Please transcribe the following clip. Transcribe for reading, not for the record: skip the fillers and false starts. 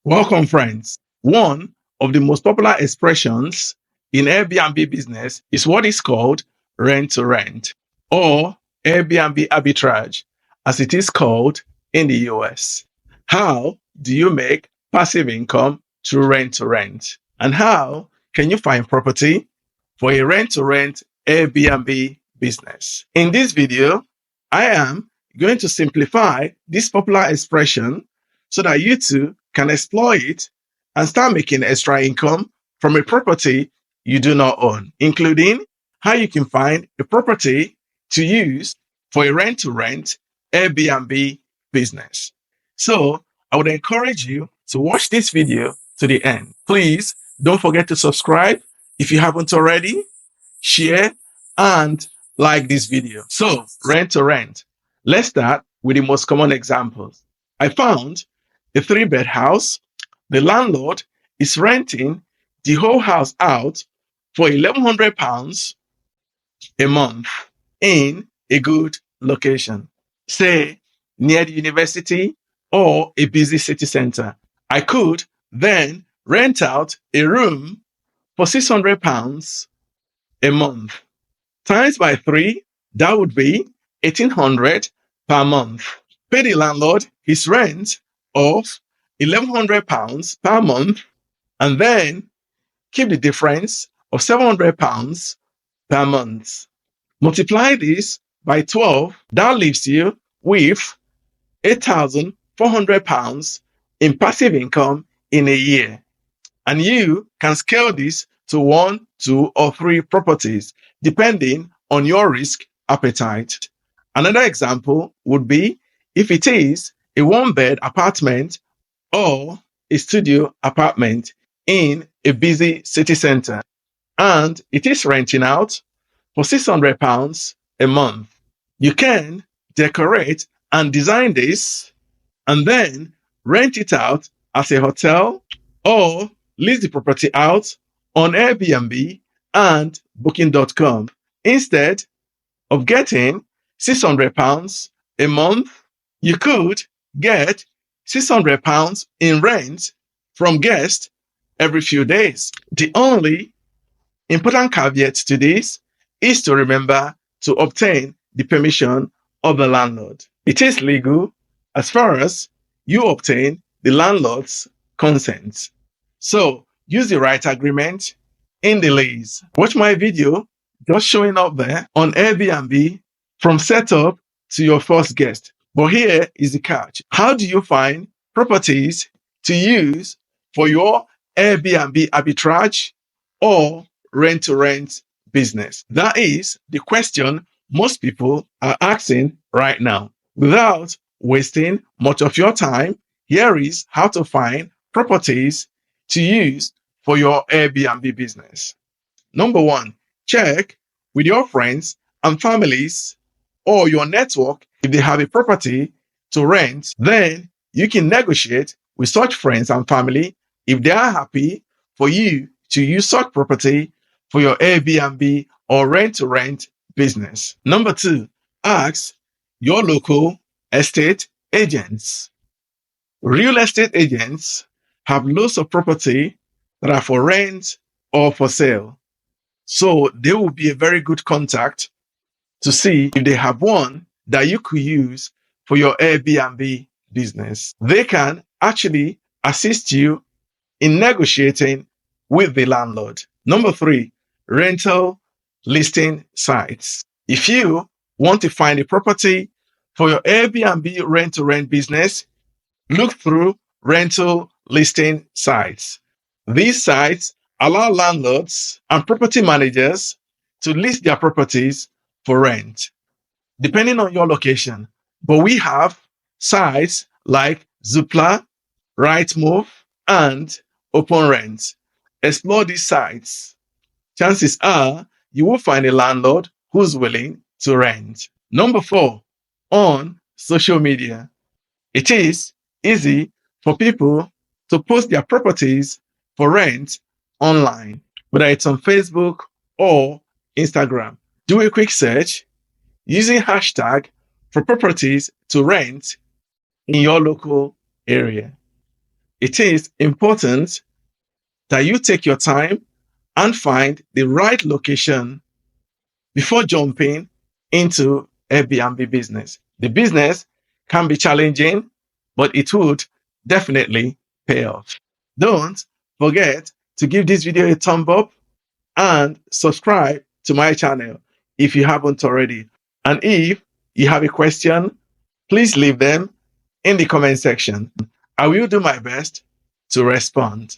Welcome, friends. One of the most popular expressions in Airbnb business is what is called rent to rent or Airbnb arbitrage, as it is called in the US. How do you make passive income through rent to rent? And how can you find property for a rent to rent Airbnb business? In this video, I am going to simplify this popular expression so that you too can explore it and start making extra income from a property you do not own, including how you can find a property to use for a rent to rent Airbnb business. So I would encourage you to watch this video to the end. Please don't forget to subscribe if you haven't already, share, and like this video. So rent to rent. Let's start with the most common examples. I found a 3-bed house. The landlord is renting the whole house out for £1,100 a month in a good location, say near the university or a busy city center. I could then rent out a room for £600 a month. Times by 3, that would be £1,800 per month. Pay the landlord his rent of £1,100 per month, and then keep the difference of £700 per month. Multiply this by 12, that leaves you with £8,400 in passive income in a year. And you can scale this to 1, 2, or 3 properties, depending on your risk appetite. Another example would be if it is a 1-bed apartment or a studio apartment in a busy city center, and it is renting out for £600 a month. You can decorate and design this and then rent it out as a hotel or lease the property out on Airbnb and Booking.com. Instead of getting £600 a month, you could get £600 in rent from guests every few days. The only important caveat to this is to remember to obtain the permission of the landlord. It is legal as far as you obtain the landlord's consent. So use the right agreement in the lease. Watch my video just showing up there on Airbnb from setup to your first guest. But here is the catch. How do you find properties to use for your Airbnb arbitrage or rent-to-rent business? That is the question most people are asking right now. Without wasting much of your time, here is how to find properties to use for your Airbnb business. Number 1, check with your friends and families or your network if they have a property to rent. Then you can negotiate with such friends and family if they are happy for you to use such property for your Airbnb or rent-to-rent business. Number 2, ask your local estate agents. Real estate agents have lots of property that are for rent or for sale. So they will be a very good contact to see if they have one that you could use for your Airbnb business. They can actually assist you in negotiating with the landlord. Number 3, rental listing sites. If you want to find a property for your Airbnb rent-to-rent business, look through rental listing sites. These sites allow landlords and property managers to list their properties for rent, depending on your location. But we have sites like Zoopla, Rightmove, and OpenRent. Explore these sites. Chances are you will find a landlord who's willing to rent. Number 4, on social media. It is easy for people to post their properties for rent online, whether it's on Facebook or Instagram. Do a quick search using hashtag for properties to rent in your local area. It is important that you take your time and find the right location before jumping into Airbnb business. The business can be challenging, but it would definitely pay off. Don't forget to give this video a thumb up and subscribe to my channel if you haven't already. And if you have a question, please leave them in the comment section. I will do my best to respond.